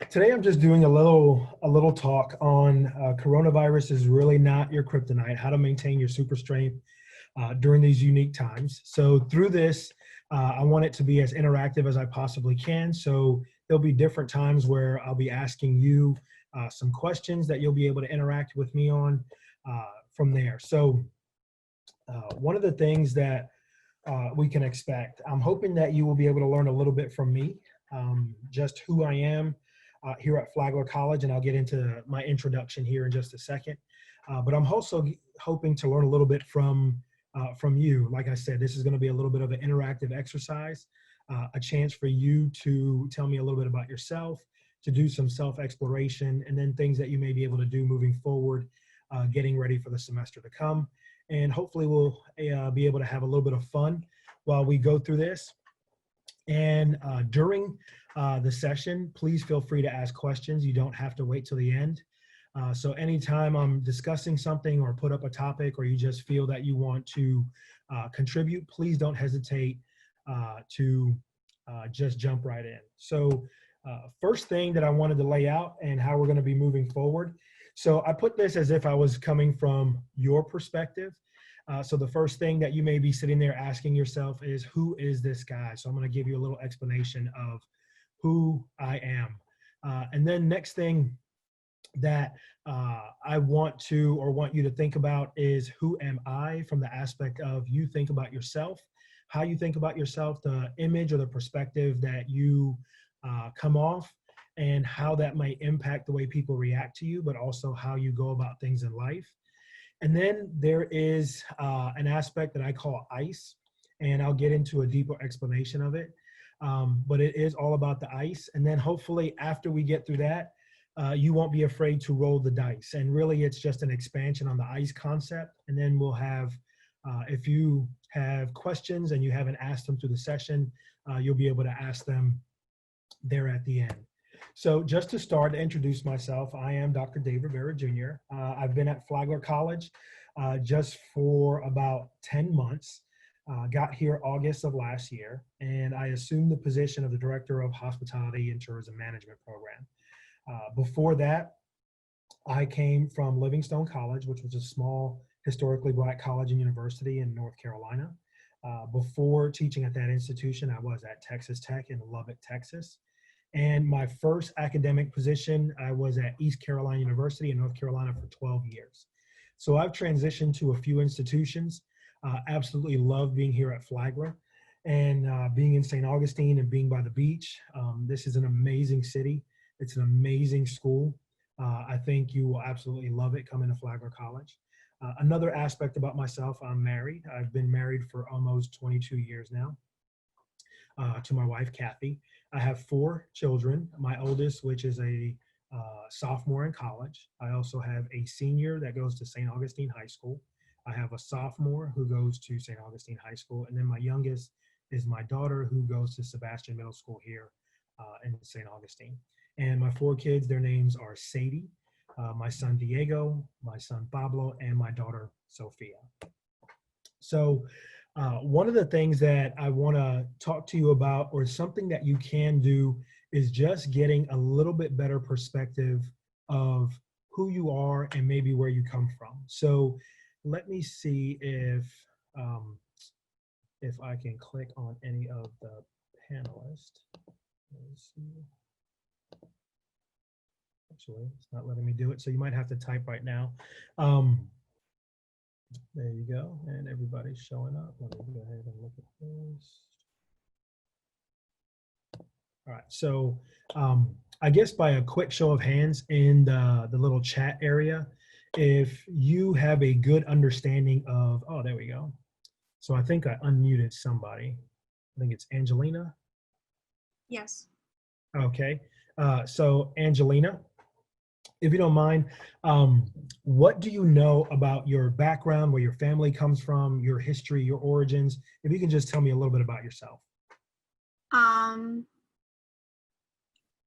Today I'm just doing a little talk on coronavirus is really not your kryptonite, how to maintain your super strength during these unique times. So through this, I want it to be as interactive as I possibly can. So there'll be different times where I'll be asking you some questions that you'll be able to interact with me on from there. So one of the things that we can expect, I'm hoping that you will be able to learn a little bit from me, just who I am here at Flagler College, and I'll get into my introduction here in just a second. But I'm also hoping to learn a little bit from you. Like I said, this is going to be a little bit of an interactive exercise, a chance for you to tell me a little bit about yourself, to do some self-exploration, and then things that you may be able to do moving forward, getting ready for the semester to come. And hopefully we'll be able to have a little bit of fun while we go through this. And during the session, please feel free to ask questions. You don't have to wait till the end. So anytime I'm discussing something or put up a topic, or you just feel that you want to contribute, please don't hesitate to just jump right in. So first thing that I wanted to lay out and how we're going to be moving forward. So I put this as if I was coming from your perspective. So the first thing that you may be sitting there asking yourself is, who is this guy? So I'm going to give you a little explanation of who I am. And then next thing that I want you to think about is, who am I, from the aspect of you think about yourself, how you think about yourself, the image or the perspective that you come off, and how that might impact the way people react to you, but also how you go about things in life. And then there is an aspect that I call ICE, and I'll get into a deeper explanation of it. But it is all about the ICE. And then hopefully after we get through that, you won't be afraid to roll the dice. And really it's just an expansion on the ICE concept. And then we'll have, if you have questions and you haven't asked them through the session, you'll be able to ask them there at the end. So just to start, to introduce myself, I am Dr. Dave Rivera, Jr. I've been at Flagler College just for about 10 months. Got here August of last year, and I assumed the position of the Director of Hospitality and Tourism Management Program. Before that, I came from Livingstone College, which was a small, historically Black college and university in North Carolina. Before teaching at that institution, I was at Texas Tech in Lubbock, Texas. And my first academic position, I was at East Carolina University in North Carolina for 12 years. So I've transitioned to a few institutions. Absolutely love being here at Flagler, and being in St. Augustine and being by the beach. This is an amazing city. It's an amazing school. I think you will absolutely love it coming to Flagler College. Another aspect about myself, I'm married. I've been married for almost 22 years now to my wife, Kathy. I have 4 children. My oldest, which is a sophomore in college. I also have a senior that goes to St. Augustine High School. I have a sophomore who goes to St. Augustine High School. And then my youngest is my daughter, who goes to Sebastian Middle School here in St. Augustine. And my 4 kids, their names are Sadie, my son Diego, my son Pablo, and my daughter Sophia. So one of the things that I want to talk to you about, or something that you can do, is just getting a little bit better perspective of who you are and maybe where you come from. So let me see if I can click on any of the panelists. Let's see. Actually, it's not letting me do it, so you might have to type right now. There you go, and everybody's showing up. Let me go ahead and look at this. All right, so I guess by a quick show of hands in the little chat area, if you have a good understanding of, oh, there we go. So I think I unmuted somebody. I think it's Angelina. Yes. Okay, so Angelina, if you don't mind, what do you know about your background, where your family comes from, your history, your origins? If you can just tell me a little bit about yourself.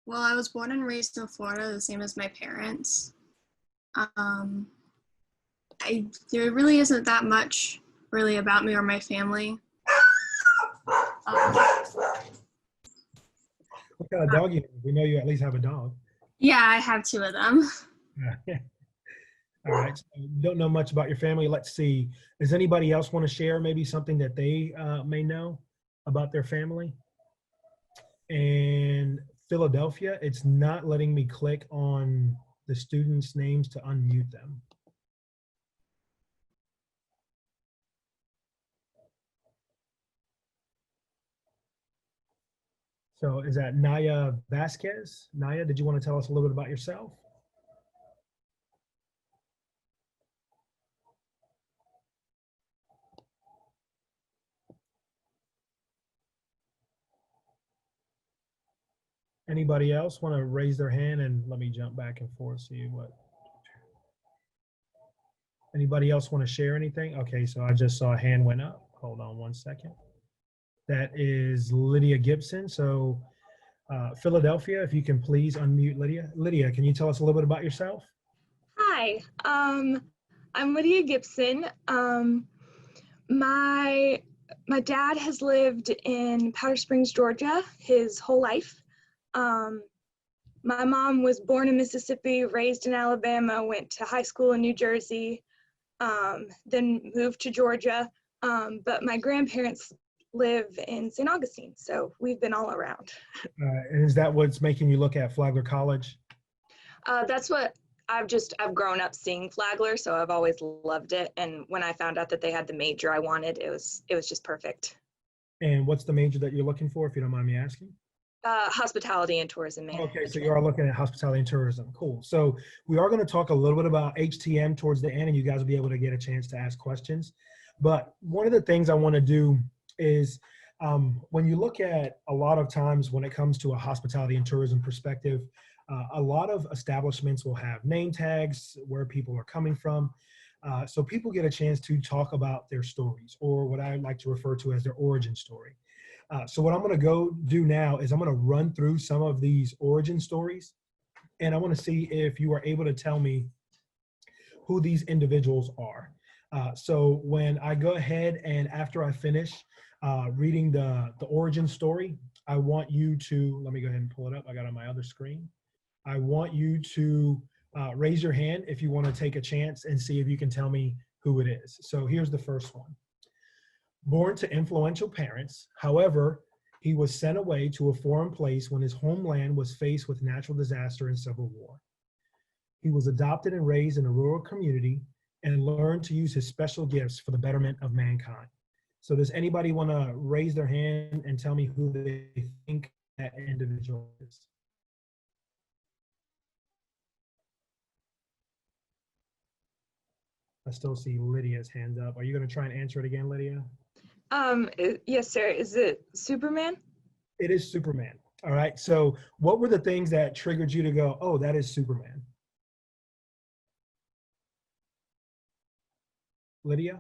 Well, I was born and raised in Florida, the same as my parents. There really isn't that much really about me or my family. What kind of dog you have? We know you at least have a dog. Yeah, I have two of them. All right. So don't know much about your family. Let's see. Does anybody else want to share maybe something that they may know about their family? And Philadelphia, it's not letting me click on the students' names to unmute them. So is that Naya Vasquez? Naya, did you want to tell us a little bit about yourself? Anybody else want to raise their hand, and let me jump back and forth, see what. Anybody else want to share anything? Okay, so I just saw a hand went up. Hold on one second. That is Lydia Gibson. So Philadelphia, if you can please unmute Lydia. Lydia, can you tell us a little bit about yourself? Hi, I'm Lydia Gibson. My dad has lived in Powder Springs, Georgia, his whole life. My mom was born in Mississippi, raised in Alabama, went to high school in New Jersey, then moved to Georgia. But my grandparents live in St. Augustine, so we've been all around. And is that what's making you look at Flagler College? That's what I've grown up seeing Flagler, so I've always loved it. And when I found out that they had the major I wanted, it was just perfect. And what's the major that you're looking for, if you don't mind me asking? Hospitality and tourism management. Okay, so you are looking at hospitality and tourism. Cool. So we are going to talk a little bit about HTM towards the end, and you guys will be able to get a chance to ask questions. But one of the things I want to do is when you look at a lot of times when it comes to a hospitality and tourism perspective, a lot of establishments will have name tags where people are coming from. So people get a chance to talk about their stories, or what I like to refer to as their origin story. So what I'm going to go do now is I'm going to run through some of these origin stories, and I want to see if you are able to tell me who these individuals are. So when I go ahead and after I finish reading the origin story, I want you to, let me go ahead and pull it up. I got it on my other screen. I want you to raise your hand if you want to take a chance and see if you can tell me who it is. So here's the first one. Born to influential parents, however, he was sent away to a foreign place when his homeland was faced with natural disaster and civil war. He was adopted and raised in a rural community and learned to use his special gifts for the betterment of mankind. So does anybody want to raise their hand and tell me who they think that individual is? I still see Lydia's hand up. Are you going to try and answer it again, Lydia? Yes, sir. Is it Superman? It is Superman. All right. So what were the things that triggered you to go, oh, that is Superman? Lydia?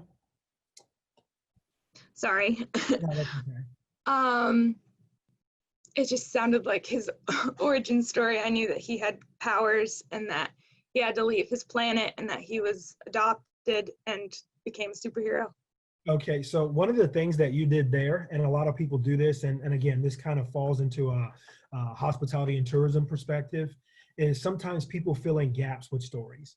Sorry. No, that's okay. It just sounded like his origin story. I knew that he had powers and that he had to leave his planet and that he was adopted and became a superhero. Okay, so one of the things that you did there, and a lot of people do this, and again, this kind of falls into a hospitality and tourism perspective, is sometimes people fill in gaps with stories.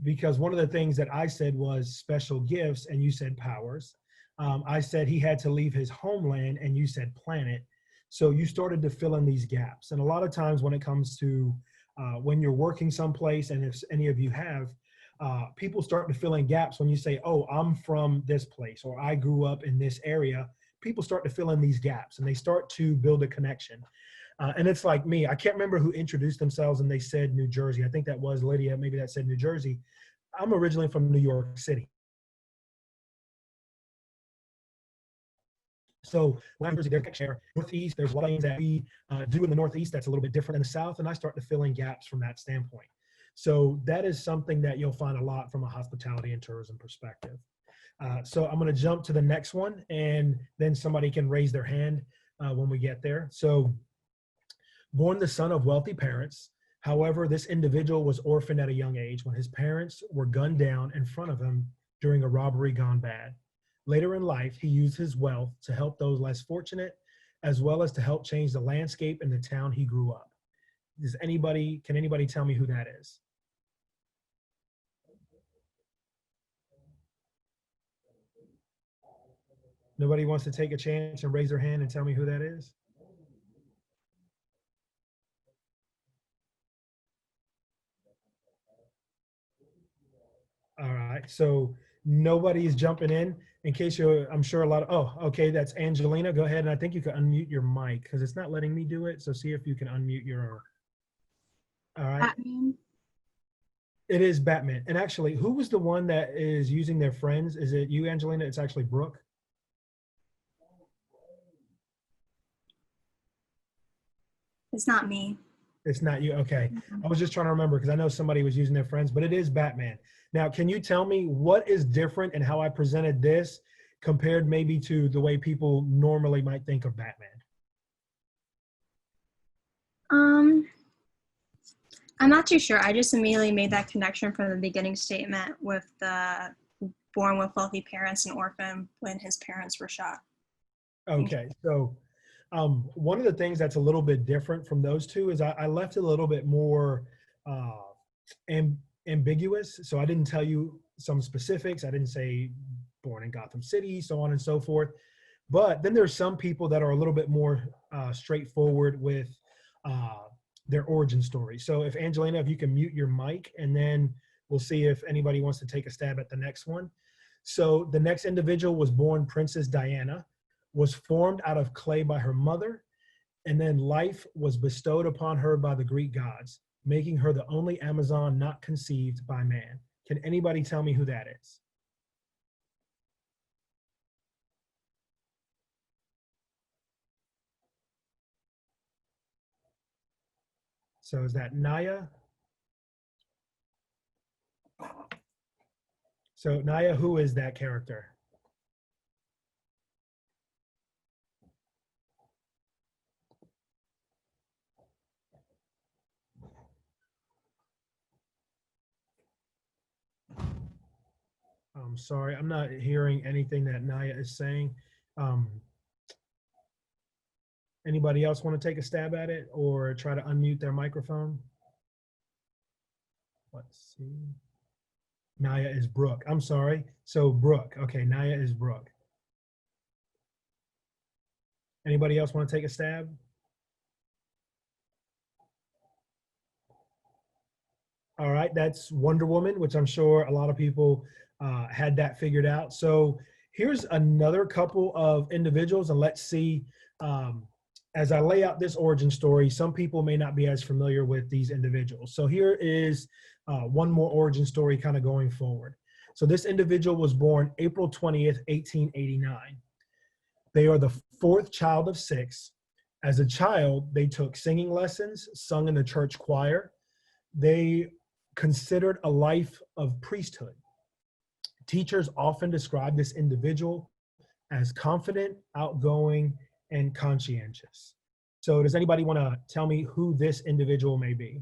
Because one of the things that I said was special gifts, and you said powers. I said he had to leave his homeland, and you said planet. So you started to fill in these gaps. And a lot of times when it comes to when you're working someplace, and if any of you have, people start to fill in gaps when you say, oh, I'm from this place, or I grew up in this area. People start to fill in these gaps and they start to build a connection. And it's like me, I can't remember who introduced themselves and they said New Jersey. I think that was Lydia, maybe that said New Jersey. I'm originally from New York City. So when I'm Jersey, there's Northeast, there's a lot of things that we do in the Northeast that's a little bit different than the South, and I start to fill in gaps from that standpoint. So that is something that you'll find a lot from a hospitality and tourism perspective. So I'm going to jump to the next one, and then somebody can raise their hand when we get there. So born the son of wealthy parents, however, this individual was orphaned at a young age when his parents were gunned down in front of him during a robbery gone bad. Later in life, he used his wealth to help those less fortunate, as well as to help change the landscape in the town he grew up. can anybody tell me who that is? Nobody wants to take a chance and raise their hand and tell me who that is? All right, so nobody's jumping in case you're, I'm sure a lot of, oh, okay, that's Angelina. Go ahead, and I think you can unmute your mic because it's not letting me do it. So see if you can unmute your, all right. Batman. It is Batman. And actually, who was the one that is using their friends? Is it you, Angelina? It's actually Brooke. It's not me. It's not you. Okay. I was just trying to remember because I know somebody was using their friends, but it is Batman. Now, can you tell me what is different in how I presented this compared maybe to the way people normally might think of Batman? I'm not too sure. I just immediately made that connection from the beginning statement with the born with wealthy parents and orphan when his parents were shot. Okay. So one of the things that's a little bit different from those two is I left it a little bit more ambiguous. So I didn't tell you some specifics. I didn't say born in Gotham City, so on and so forth. But then there's some people that are a little bit more straightforward with their origin story. So if Angelina, if you can mute your mic, and then we'll see if anybody wants to take a stab at the next one. So the next individual was born Princess Diana, was formed out of clay by her mother, and then life was bestowed upon her by the Greek gods, making her the only Amazon not conceived by man. Can anybody tell me who that is? So is that Naya? So Naya, who is that character? I'm sorry, I'm not hearing anything that Naya is saying. Anybody else want to take a stab at it or try to unmute their microphone? Let's see. Naya is Brooke. I'm sorry. So Brooke. Okay, Naya is Brooke. Anybody else want to take a stab? All right, that's Wonder Woman, which I'm sure a lot of people had that figured out. So here's another couple of individuals, and let's see, as I lay out this origin story, some people may not be as familiar with these individuals. So here is one more origin story kind of going forward. So this individual was born April 20th, 1889. They are the fourth child of six. As a child, they took singing lessons, sung in the church choir. They considered a life of priesthood. Teachers often describe this individual as confident, outgoing, and conscientious. So does anybody want to tell me who this individual may be?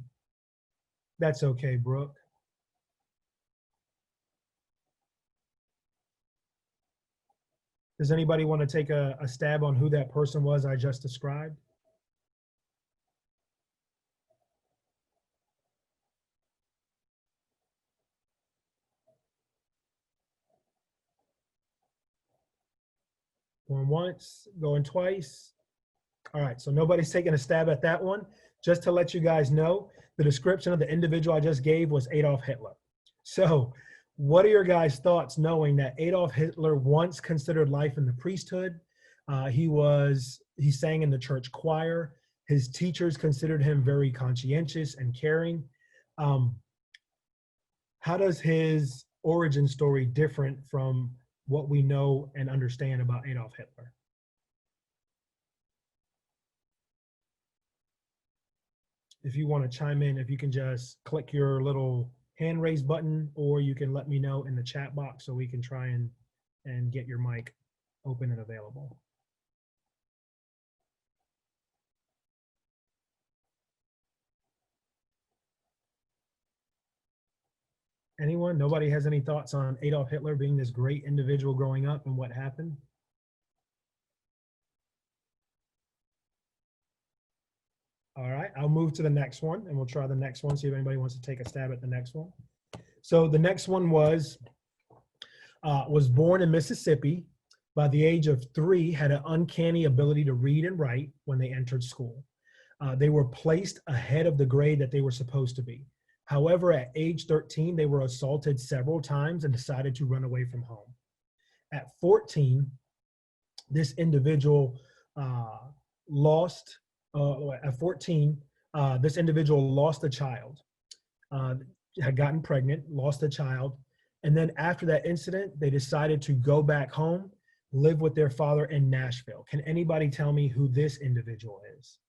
That's okay, Brooke. Does anybody want to take a stab on who that person was I just described? Going once, going twice. All right, so nobody's taking a stab at that one. Just to let you guys know, the description of the individual I just gave was Adolf Hitler. So what are your guys' thoughts knowing that Adolf Hitler once considered life in the priesthood? He sang in the church choir. His teachers considered him very conscientious and caring. How does his origin story different from what we know and understand about Adolf Hitler? If you want to chime in, if you can just click your little hand raise button, or you can let me know in the chat box so we can try and get your mic open and available. Anyone? Nobody has any thoughts on Adolf Hitler being this great individual growing up and what happened? All right, I'll move to the next one and we'll try the next one, see if anybody wants to take a stab at the next one. So the next one was born in Mississippi. By the age of 3, had an uncanny ability to read and write when they entered school. They were placed ahead of the grade that they were supposed to be. However, at age 13, they were assaulted several times and decided to run away from home. At 14, this individual this individual lost a child, had gotten pregnant, lost a child. And then after that incident, they decided to go back home, live with their father in Nashville. Can anybody tell me who this individual is?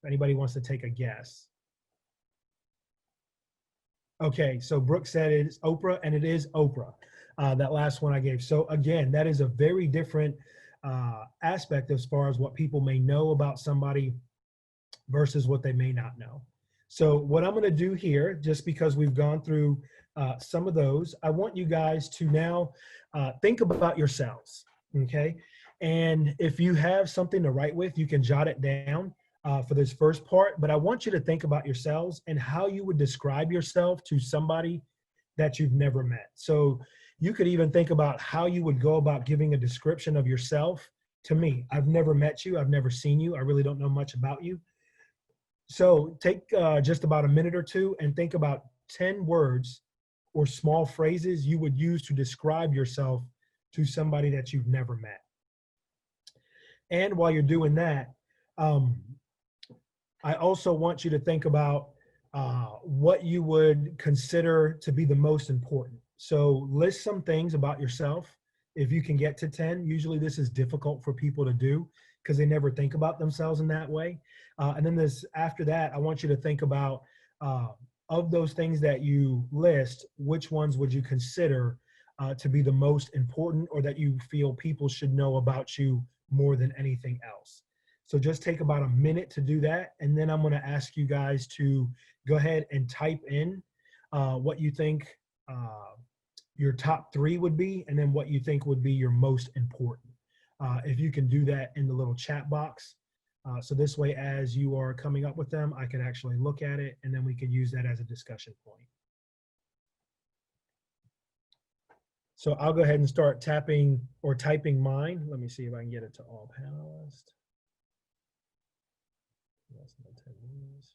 If anybody wants to take a guess. Okay, so Brooke said it is Oprah, and it is Oprah, that last one I gave. So again, that is a very different aspect as far as what people may know about somebody versus what they may not know. So what I'm going to do here, just because we've gone through some of those, I want you guys to now think about yourselves, okay? And if you have something to write with, you can jot it down for this first part, but I want you to think about yourselves and how you would describe yourself to somebody that you've never met. So you could even think about how you would go about giving a description of yourself to me. I've never met you. I've never seen you. I really don't know much about you. So take just about a minute or two and think about 10 words or small phrases you would use to describe yourself to somebody that you've never met. And while you're doing that, I also want you to think about what you would consider to be the most important. So list some things about yourself. If you can get to 10, usually this is difficult for people to do because they never think about themselves in that way. And then after that, I want you to think about of those things that you list, which ones would you consider to be the most important or that you feel people should know about you more than anything else. So just take about a minute to do that. And then I'm going to ask you guys to go ahead and type in what you think your top 3 would be, and then what you think would be your most important. If you can do that in the little chat box. So this way, as you are coming up with them, I can actually look at it, and then we could use that as a discussion point. So I'll go ahead and start tapping or typing mine. Let me see if I can get it to all panelists. That's no attendees.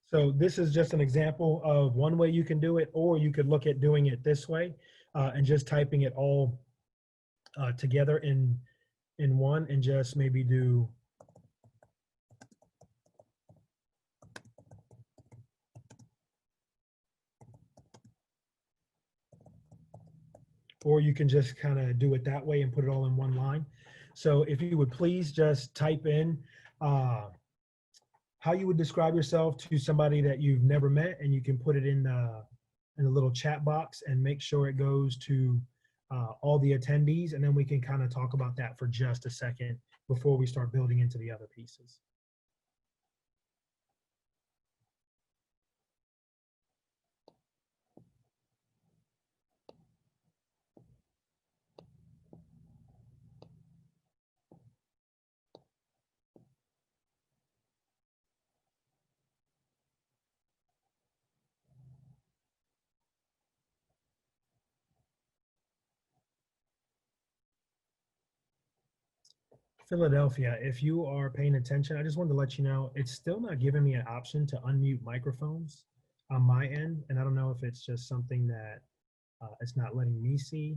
So this is just an example of one way you can do it, or you could look at doing it this way and just typing it all together in one and just maybe do or you can just kind of do it that way and put it all in one line. So if you would please just type in how you would describe yourself to somebody that you've never met, and you can put it in the little chat box and make sure it goes to all the attendees, and then we can kind of talk about that for just a second before we start building into the other pieces. Philadelphia, if you are paying attention, I just wanted to let you know, it's still not giving me an option to unmute microphones on my end. And I don't know if it's just something that it's not letting me see.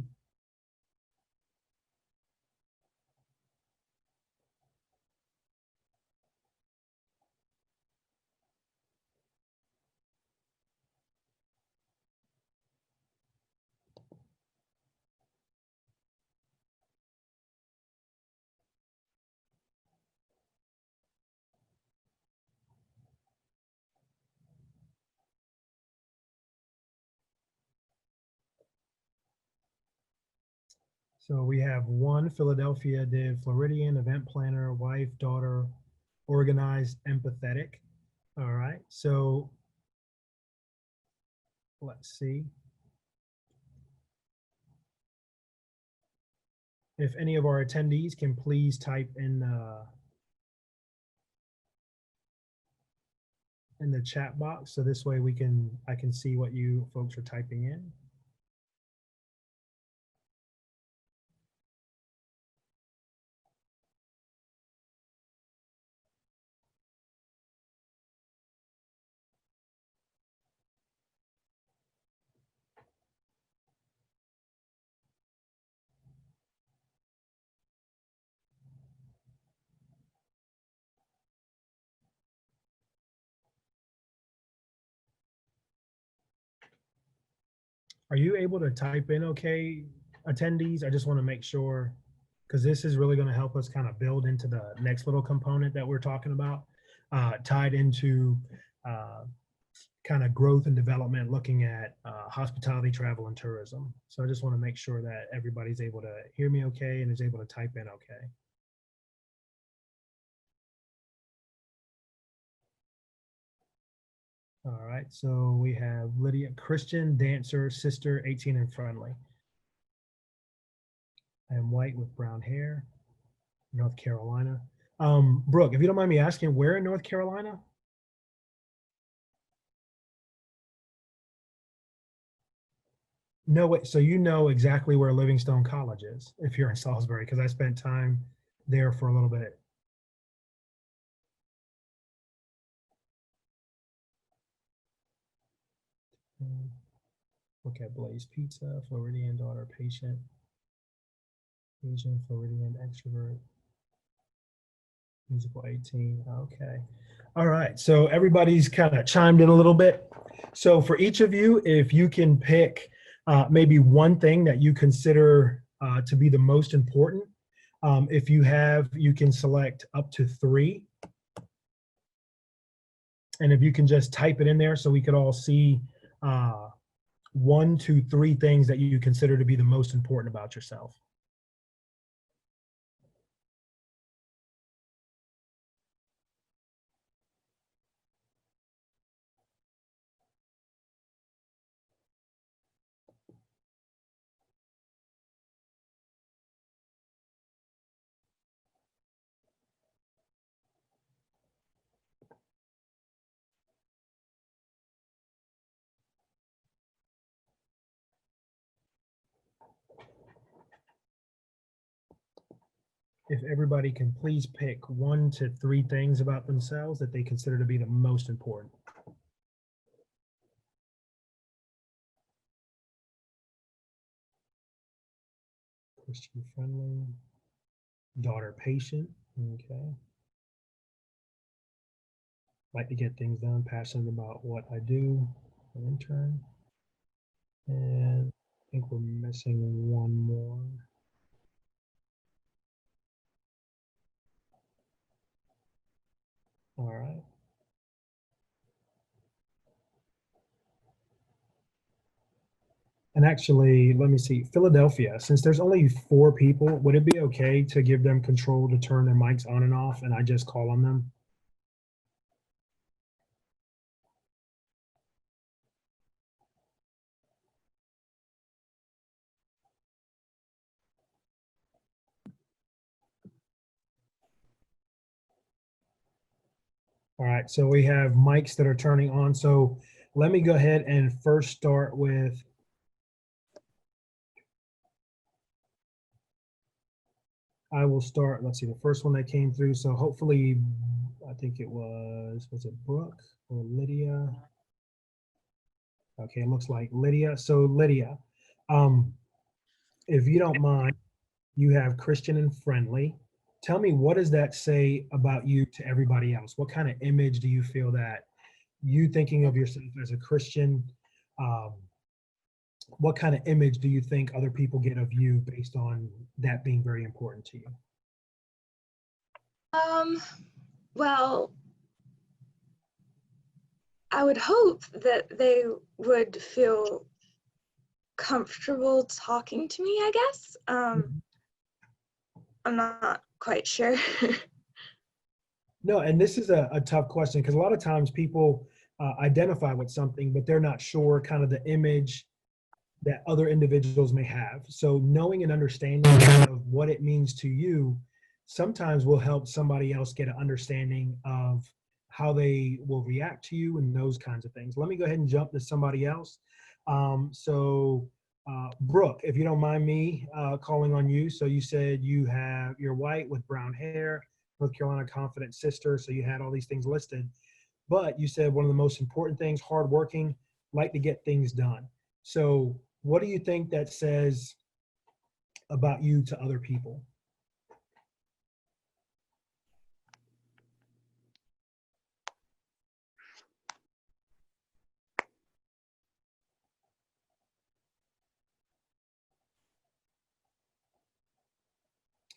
So we have one, Philadelphia did Floridian, event planner, wife, daughter, organized, empathetic. All right, so let's see. If any of our attendees can please type in the chat box, so this way I can see what you folks are typing in. Are you able to type in okay, attendees? I just want to make sure, because this is really going to help us kind of build into the next little component that we're talking about, tied into kind of growth and development, looking at hospitality, travel, and tourism. So I just want to make sure that everybody's able to hear me okay and is able to type in okay. All right, so we have Lydia, Christian, dancer, sister, 18 and friendly. I am white with brown hair, North Carolina. Brooke, if you don't mind me asking, where in North Carolina? No, wait, so you know exactly where Livingstone College is if you're in Salisbury, because I spent time there for a little bit. Look at Blaze Pizza, Floridian daughter, patient, Asian, Floridian extrovert, musical 18. Okay. All right. So everybody's kind of chimed in a little bit. So for each of you, if you can pick maybe one thing that you consider to be the most important, if you have, you can select up to 3. And if you can just type it in there so we could all see 1 to 3 things that you consider to be the most important about yourself. If everybody can please pick 1 to 3 things about themselves that they consider to be the most important. Christian friendly, daughter patient, okay. Like to get things done, passionate about what I do, an intern. And I think we're missing 1 more. All right. And actually, let me see, Philadelphia, since there's only 4 people, would it be okay to give them control to turn their mics on and off and I just call on them? All right, so we have mics that are turning on. So let me go ahead and first start with, I will start, let's see, the first one that came through. So hopefully, I think it was it Brooke or Lydia? Okay, it looks like Lydia. So Lydia, if you don't mind, you have Christian and friendly. Tell me, what does that say about you to everybody else? What kind of image do you feel that you thinking of yourself as a Christian, what kind of image do you think other people get of you based on that being very important to you? Well, I would hope that they would feel comfortable talking to me, I guess. I'm not quite sure. No, and this is a tough question because a lot of times people identify with something, but they're not sure kind of the image that other individuals may have. So knowing and understanding of what it means to you sometimes will help somebody else get an understanding of how they will react to you and those kinds of things. Let me go ahead and jump to somebody else. Brooke, if you don't mind me calling on you. So you said you're white with brown hair, North Carolina confident sister. So you had all these things listed, but you said one of the most important things, hardworking, like to get things done. So what do you think that says about you to other people?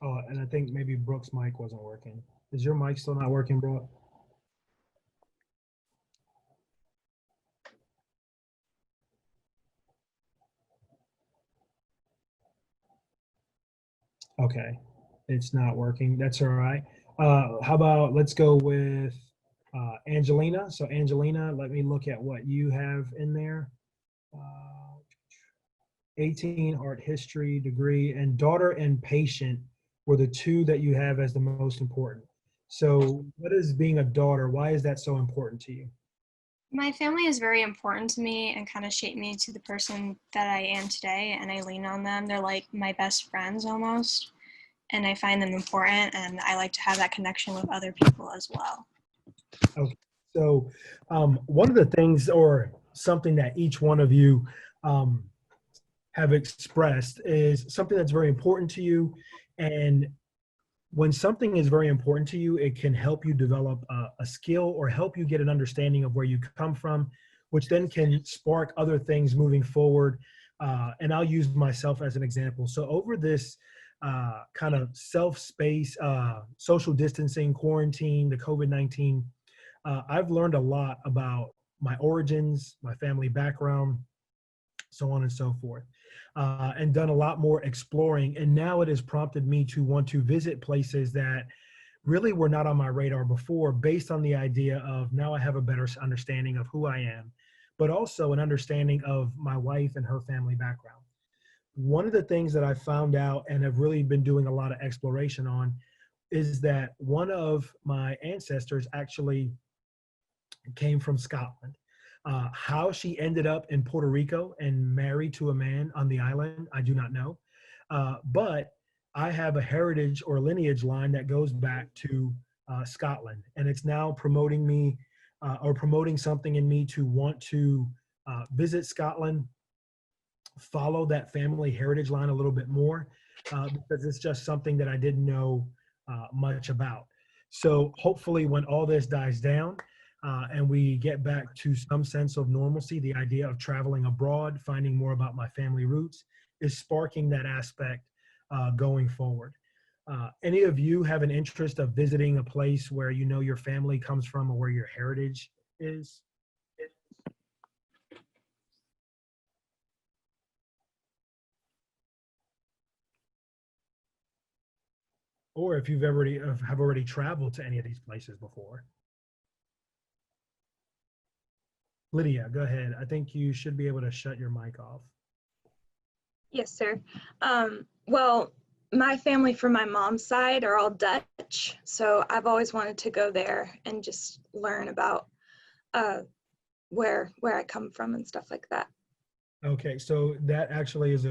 Oh, and I think maybe Brooke's mic wasn't working. Is your mic still not working, Brooke? Okay, it's not working. That's all right. How about let's go with Angelina. So Angelina, let me look at what you have in there. 18 art history degree, and daughter and patient were the two that you have as the most important. So what is being a daughter? Why is that so important to you? My family is very important to me and kind of shaped me to the person that I am today, and I lean on them. They're like my best friends almost, and I find them important, and I like to have that connection with other people as well. Okay. So one of the things or something that each one of you um, have expressed is something that's very important to you. And when something is very important to you, it can help you develop a skill or help you get an understanding of where you come from, which then can spark other things moving forward. And I'll use myself as an example. So over this kind of self-space, social distancing, quarantine, the COVID-19, I've learned a lot about my origins, my family background, so on and so forth, and done a lot more exploring. And now it has prompted me to want to visit places that really were not on my radar before, based on the idea of now I have a better understanding of who I am, but also an understanding of my wife and her family background. One of the things that I found out and have really been doing a lot of exploration on is that one of my ancestors actually came from Scotland. How she ended up in Puerto Rico and married to a man on the island, I do not know. But I have a heritage or lineage line that goes back to Scotland, and it's now promoting me or promoting something in me to want to visit Scotland, follow that family heritage line a little bit more, because it's just something that I didn't know much about. So hopefully when all this dies down, and we get back to some sense of normalcy, the idea of traveling abroad, finding more about my family roots is sparking that aspect going forward. Any of you have an interest of visiting a place where you know your family comes from or where your heritage is? Or if you've have already traveled to any of these places before? Lydia, go ahead. I think you should be able to shut your mic off. Yes, sir. Well, my family from my mom's side are all Dutch, so I've always wanted to go there and just learn about where I come from and stuff like that. Okay, so that actually is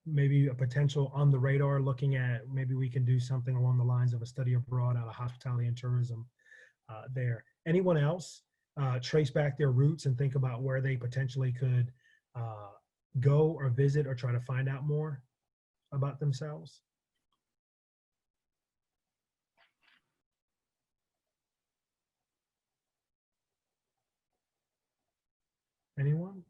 maybe a potential on the radar, looking at maybe we can do something along the lines of a study abroad out of hospitality and tourism there. Anyone else trace back their roots and think about where they potentially could go or visit or try to find out more about themselves? Anyone?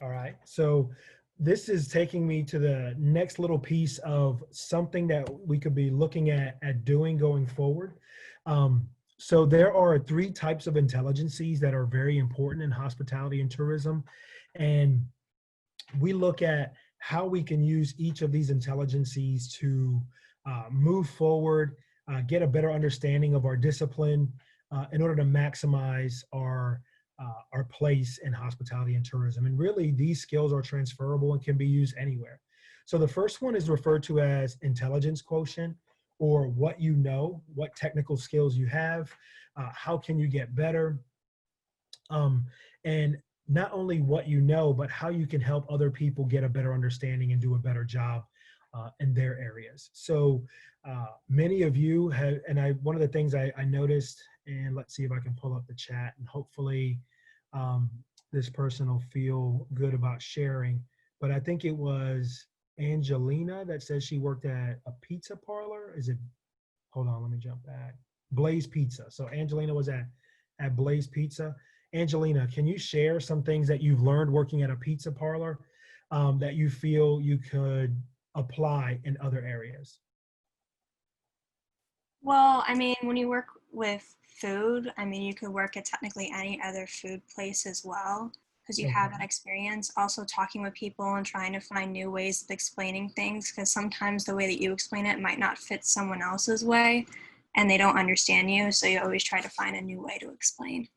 All right. So this is taking me to the next little piece of something that we could be looking at doing going forward. So there are three types of intelligences that are very important in hospitality and tourism. And we look at how we can use each of these intelligences to move forward, get a better understanding of our discipline in order to maximize our place in hospitality and tourism. And really, these skills are transferable and can be used anywhere. So the first one is referred to as intelligence quotient, or what you know, what technical skills you have, how can you get better, and not only what you know, but how you can help other people get a better understanding and do a better job in their areas. So many of you have, and one of the things I noticed, and let's see if I can pull up the chat, and hopefully this person will feel good about sharing, but I think it was Angelina that says she worked at a pizza parlor. Is it, hold on, let me jump back. Blaze Pizza. So Angelina was at Blaze Pizza. Angelina, can you share some things that you've learned working at a pizza parlor that you feel you could apply in other areas? Well, I mean, when you work with food, I mean, you could work at technically any other food place as well, because you have that experience. Also talking with people and trying to find new ways of explaining things, because sometimes the way that you explain it might not fit someone else's way and they don't understand you. So you always try to find a new way to explain.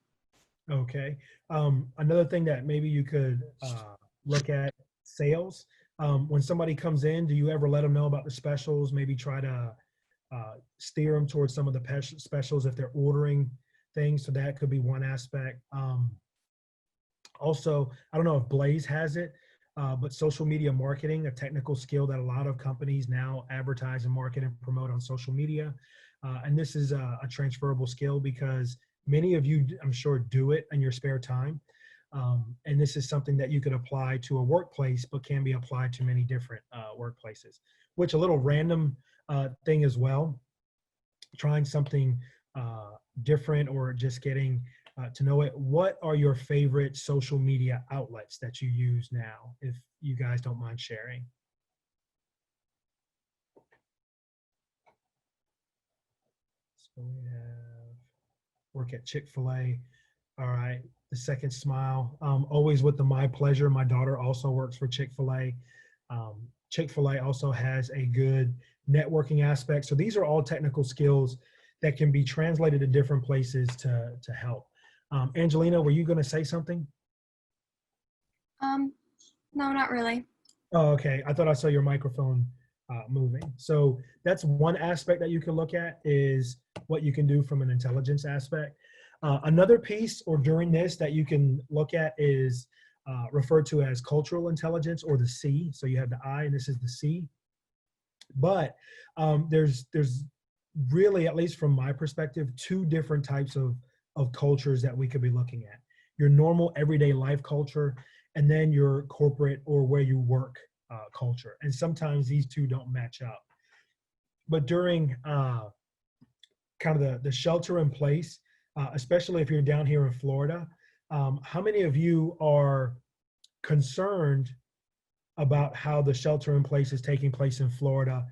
Okay. Another thing that maybe you could look at, sales. When somebody comes in, do you ever let them know about the specials? Maybe try to steer them towards some of the specials if they're ordering things. So that could be one aspect. Also, I don't know if Blaze has it, but social media marketing, a technical skill that a lot of companies now advertise and market and promote on social media. And this is a transferable skill because many of you, I'm sure, do it in your spare time. And this is something that you could apply to a workplace, but can be applied to many different workplaces, which a little random thing as well, trying something different or just getting to know it. What are your favorite social media outlets that you use now, if you guys don't mind sharing? So we have work at Chick-fil-A. All right. The second smile, always with the my pleasure. My daughter also works for Chick-fil-A. Chick-fil-A also has a good networking aspect. So these are all technical skills that can be translated to different places to help. Angelina, were you going to say something? No, not really. Oh, okay. I thought I saw your microphone moving. So that's one aspect that you can look at, is what you can do from an intelligence aspect. Another piece, or during this, that you can look at is referred to as cultural intelligence, or the C. So you have the I and this is the C. But there's really, at least from my perspective, two different types of cultures that we could be looking at. Your normal everyday life culture, and then your corporate or where you work culture. And sometimes these two don't match up. But during kind of the shelter in place, especially if you're down here in Florida, how many of you are concerned about how the shelter in place is taking place in Florida,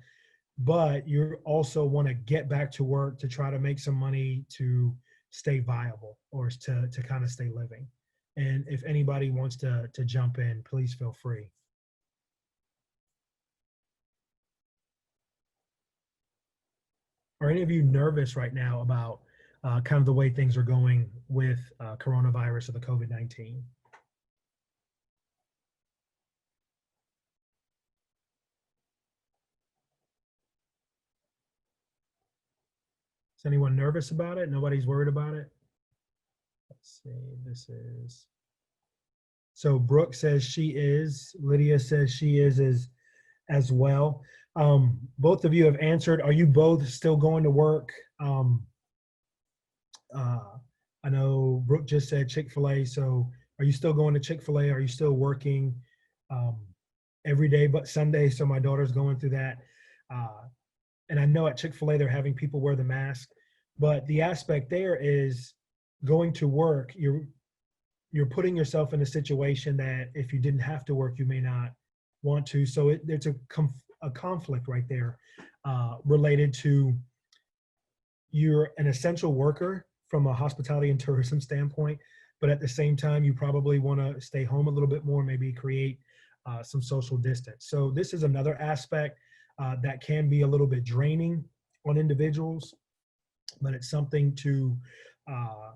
but you also want to get back to work to try to make some money to stay viable, or to kind of stay living? And if anybody wants to jump in, please feel free. Are any of you nervous right now about kind of the way things are going with coronavirus or the COVID-19? Is anyone nervous about it? Nobody's worried about it? Let's see, this is, so Brooke says she is, Lydia says she is as well. Both of you have answered. Are you both still going to work? I know Brooke just said Chick-fil-A, so are you still going to Chick-fil-A? Are you still working every day but Sunday? So my daughter's going through that. And I know at Chick-fil-A they're having people wear the mask, but the aspect there is going to work, you're putting yourself in a situation that if you didn't have to work, you may not want to. So there's a conflict right there related to you're an essential worker from a hospitality and tourism standpoint, but at the same time, you probably want to stay home a little bit more, maybe create some social distance. So this is another aspect that can be a little bit draining on individuals, but it's something uh,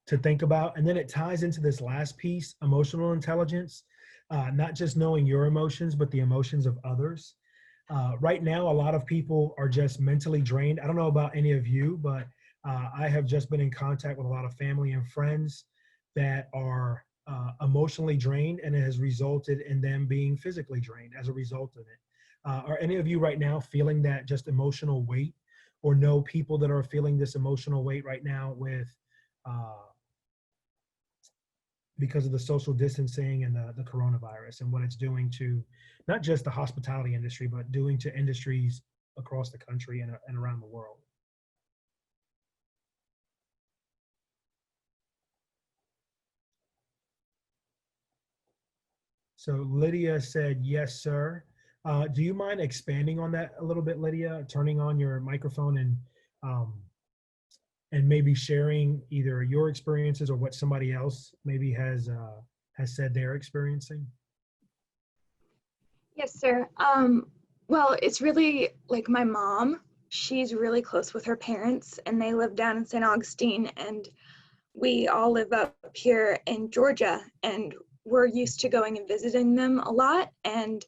to think about. And then it ties into this last piece, emotional intelligence, not just knowing your emotions, but the emotions of others. Right now, a lot of people are just mentally drained. I don't know about any of you, but I have just been in contact with a lot of family and friends that are emotionally drained, and it has resulted in them being physically drained as a result of it. Are any of you right now feeling that just emotional weight, or know people that are feeling this emotional weight right now with uh, because of the social distancing and the coronavirus and what it's doing to not just the hospitality industry, but doing to industries across the country and around the world? So Lydia said, yes, sir. Do you mind expanding on that a little bit, Lydia, turning on your microphone um, and maybe sharing either your experiences or what somebody else maybe has said they're experiencing? Yes, sir. Well, it's really like my mom. She's really close with her parents, and they live down in St. Augustine, and we all live up here in Georgia, and we're used to going and visiting them a lot. And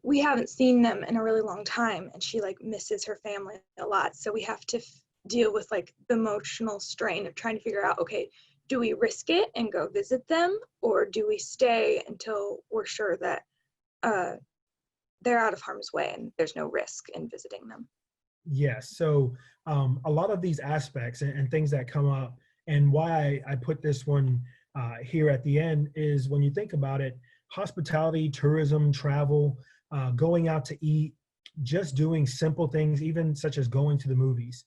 we haven't seen them in a really long time, and she like misses her family a lot. So we have to deal with like the emotional strain of trying to figure out, okay, do we risk it and go visit them, or do we stay until we're sure that they're out of harm's way and there's no risk in visiting them? Yes. So a lot of these aspects and things that come up, and why I put this one here at the end, is when you think about it, hospitality, tourism, travel, going out to eat, just doing simple things, even such as going to the movies,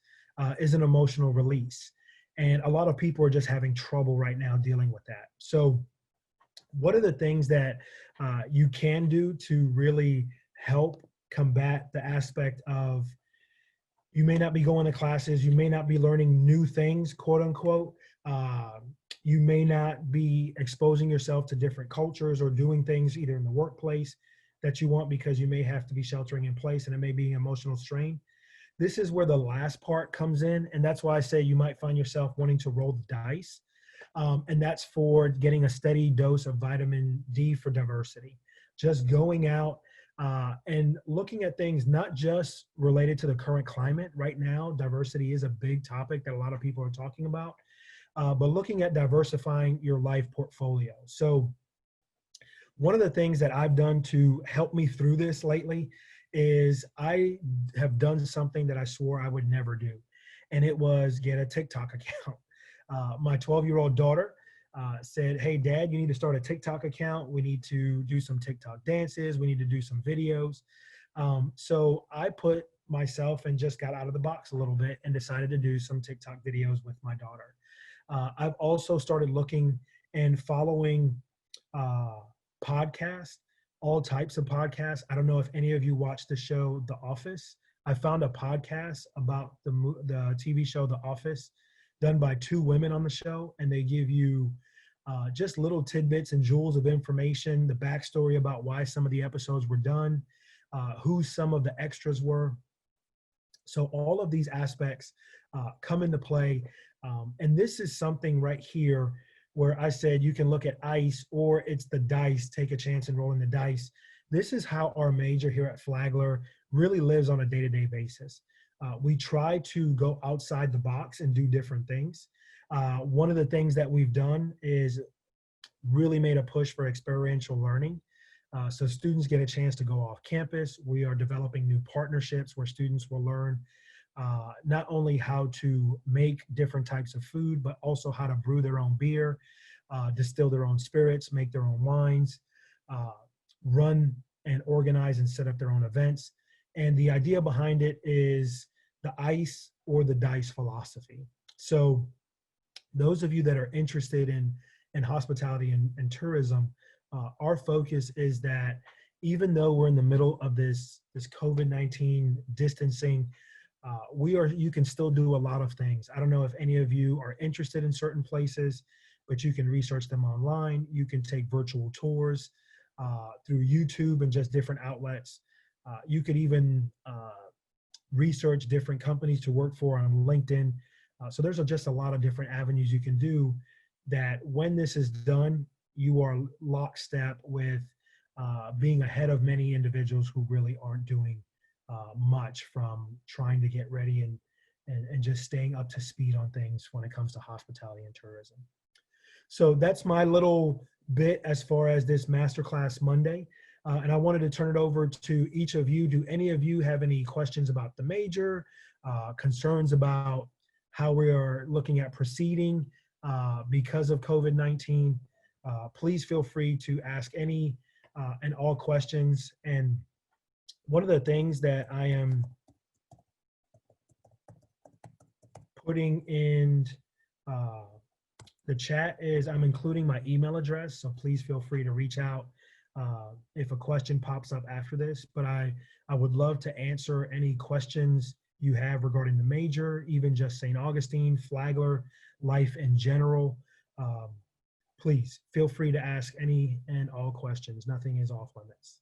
is an emotional release. And a lot of people are just having trouble right now dealing with that. So what are the things that you can do to really help combat the aspect of, you may not be going to classes, you may not be learning new things, quote unquote. You may not be exposing yourself to different cultures or doing things either in the workplace that you want because you may have to be sheltering in place and it may be emotional strain. This is where the last part comes in. And that's why I say you might find yourself wanting to roll the dice. And that's for getting a steady dose of vitamin D for diversity. Just going out and looking at things not just related to the current climate. Right now, diversity is a big topic that a lot of people are talking about, but looking at diversifying your life portfolio. So one of the things that I've done to help me through this lately is I have done something that I swore I would never do, and it was get a TikTok account. My 12-year-old daughter said, hey, Dad, you need to start a TikTok account. We need to do some TikTok dances. We need to do some videos. So I put myself and just got out of the box a little bit and decided to do some TikTok videos with my daughter. I've also started looking and following podcasts, all types of podcasts. I don't know if any of you watch the show The Office. I found a podcast about the TV show The Office, done by two women on the show, and they give you just little tidbits and jewels of information, the backstory about why some of the episodes were done, who some of the extras were. So all of these aspects come into play. And this is something right here where I said you can look at ICE, or it's the dice, take a chance and rolling the dice. This is how our major here at Flagler really lives on a day-to-day basis. We try to go outside the box and do different things. One of the things that we've done is really made a push for experiential learning. So students get a chance to go off campus. We are developing new partnerships where students will learn not only how to make different types of food, but also how to brew their own beer, distill their own spirits, make their own wines, run and organize and set up their own events. And the idea behind it is the ICE or the DICE philosophy. So those of you that are interested in hospitality and tourism, our focus is that even though we're in the middle of this COVID-19 distancing, you can still do a lot of things. I don't know if any of you are interested in certain places, but you can research them online. You can take virtual tours through YouTube and just different outlets. You could even research different companies to work for on LinkedIn. So there's just a lot of different avenues you can do that when this is done, you are lockstep with being ahead of many individuals who really aren't doing much from trying to get ready and just staying up to speed on things when it comes to hospitality and tourism. So that's my little bit as far as this Masterclass Monday. And I wanted to turn it over to each of you. Do any of you have any questions about the major, concerns about how we are looking at proceeding because of COVID-19? Please feel free to ask any and all questions. And one of the things that I am putting in the chat is I'm including my email address, so please feel free to reach out if a question pops up after this. But I would love to answer any questions you have regarding the major, even just St. Augustine, Flagler, life in general. Please feel free to ask any and all questions. Nothing is off limits.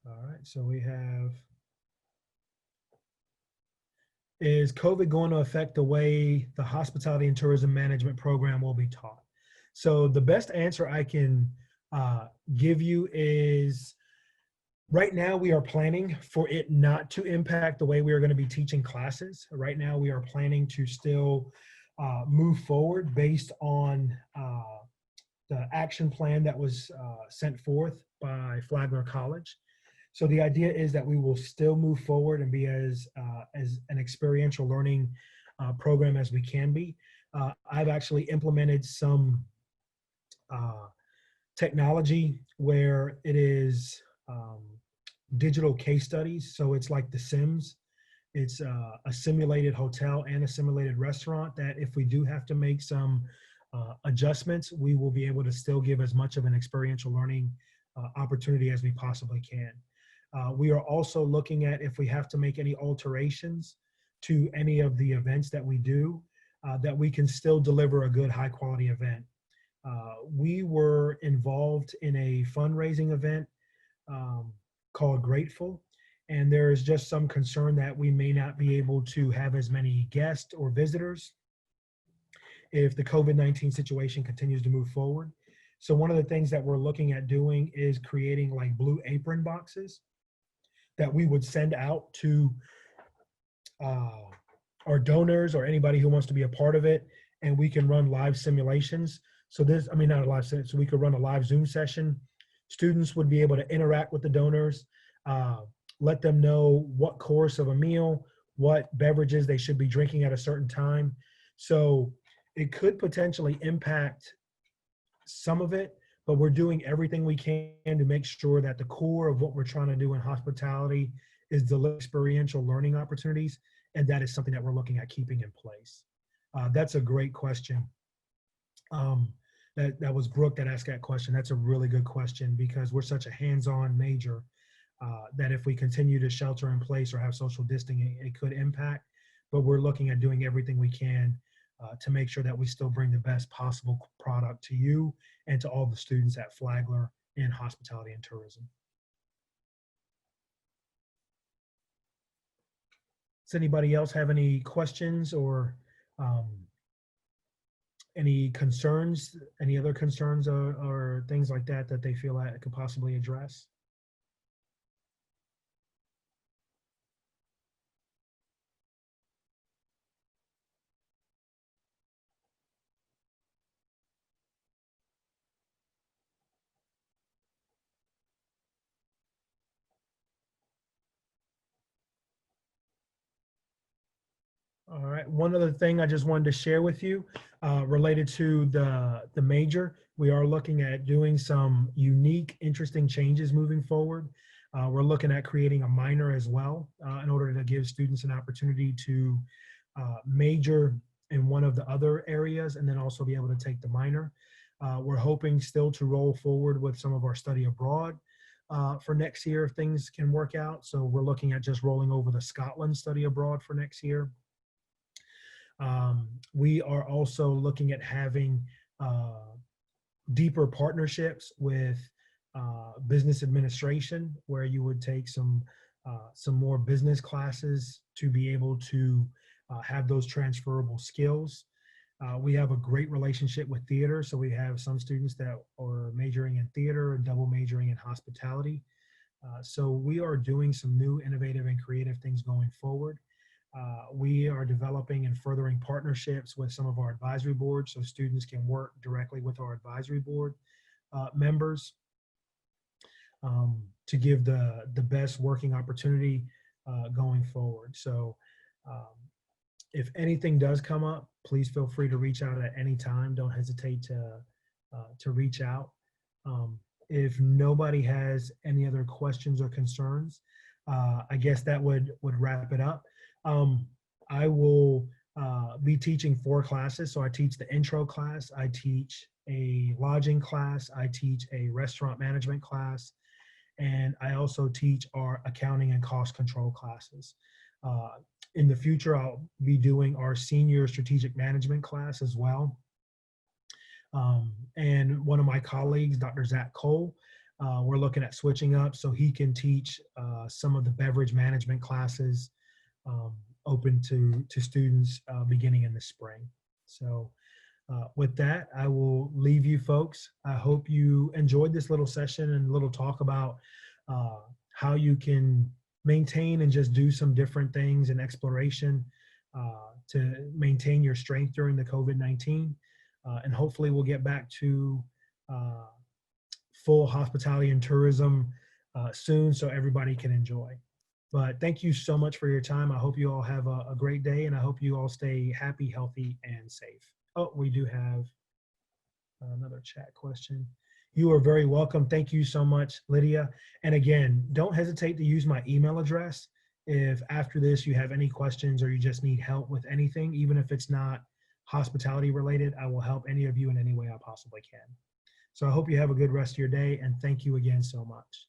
All right, so we have, is COVID going to affect the way the hospitality and tourism management program will be taught? So the best answer I can give you is right now we are planning for it not to impact the way we are going to be teaching classes. Right now we are planning to still move forward based on the action plan that was sent forth by Flagler College. So the idea is that we will still move forward and be as an experiential learning program as we can be. I've actually implemented some technology where it is digital case studies. So it's like The Sims. It's a simulated hotel and a simulated restaurant that if we do have to make some adjustments, we will be able to still give as much of an experiential learning opportunity as we possibly can. We are also looking at if we have to make any alterations to any of the events that we do, that we can still deliver a good high quality event. We were involved in a fundraising event called Grateful, and there is just some concern that we may not be able to have as many guests or visitors if the COVID-19 situation continues to move forward. So one of the things that we're looking at doing is creating like blue apron boxes that we would send out to our donors or anybody who wants to be a part of it, and we can run live simulations. So this, I mean, not a live, so we could run a live Zoom session. Students would be able to interact with the donors, let them know what course of a meal, what beverages they should be drinking at a certain time. So it could potentially impact some of it, but we're doing everything we can to make sure that the core of what we're trying to do in hospitality is deliver experiential learning opportunities, and that is something that we're looking at keeping in place. That's a great question. That was Brooke that asked that question. That's a really good question because we're such a hands-on major that if we continue to shelter in place or have social distancing, it could impact, but we're looking at doing everything we can to make sure that we still bring the best possible product to you and to all the students at Flagler in hospitality and tourism. Does anybody else have any questions or any concerns, any other concerns or things like that that they feel like I could possibly address? All right. One other thing I just wanted to share with you related to the major, we are looking at doing some unique, interesting changes moving forward. We're looking at creating a minor as well in order to give students an opportunity to major in one of the other areas and then also be able to take the minor. We're hoping still to roll forward with some of our study abroad for next year if things can work out. So we're looking at just rolling over the Scotland study abroad for next year. We are also looking at having deeper partnerships with business administration, where you would take some more business classes to be able to have those transferable skills. We have a great relationship with theater, so we have some students that are majoring in theater and double majoring in hospitality. So we are doing some new innovative and creative things going forward. We are developing and furthering partnerships with some of our advisory boards so students can work directly with our advisory board members to give the best working opportunity going forward. So if anything does come up, please feel free to reach out at any time. Don't hesitate to reach out. If nobody has any other questions or concerns, I guess that would wrap it up. I will be teaching 4 classes. So I teach the intro class, I teach a lodging class, I teach a restaurant management class, and I also teach our accounting and cost control classes. In the future, I'll be doing our senior strategic management class as well. And one of my colleagues, Dr. Zach Cole, we're looking at switching up so he can teach some of the beverage management classes open to students beginning in the spring. So with that, I will leave you folks. I hope you enjoyed this little session and little talk about how you can maintain and just do some different things and exploration to maintain your strength during the COVID-19. And hopefully we'll get back to full hospitality and tourism soon so everybody can enjoy. But thank you so much for your time. I hope you all have a great day, and I hope you all stay happy, healthy, and safe. Oh, we do have another chat question. You are very welcome. Thank you so much, Lydia. And again, don't hesitate to use my email address. If after this you have any questions or you just need help with anything, even if it's not hospitality related, I will help any of you in any way I possibly can. So I hope you have a good rest of your day, and thank you again so much.